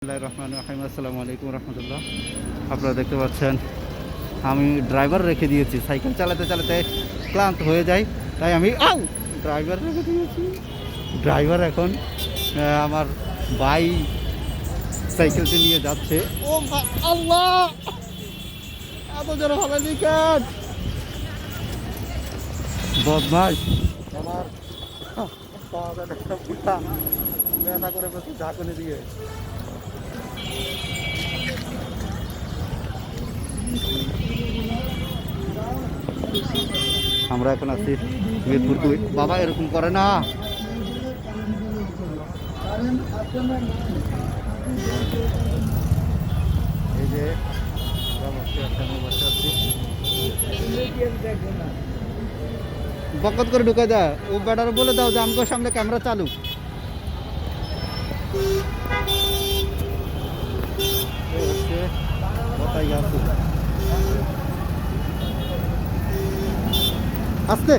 আসসালামু আলাইকুম রহমতুল্লাহ। আপনারা দেখতে পাচ্ছেন আমি ড্রাইভার রেখে দিয়েছি, সাইকেল চালাতে চালাতে ক্লান্ত হয়ে যাই, তাই আমি ড্রাইভার রেখে দিয়েছি। ড্রাইভার এখন আমার ভাই সাইকেলটি নিয়ে যাচ্ছে। ও আল্লাহ, এত জোরে হবে নিকাট বদমাস আমার ব্যথা করে বলছি ঝাঁকুনি দিয়ে। আমরা এখন আছি মিরপুর 2। বাবা এরকম করে না। এই যে আমি বসে আছি, বকত করে ঢুকে দেয়। ও ব্যাটার বলে দাও যে আমাকে সামনে ক্যামেরা চালু। আস্তে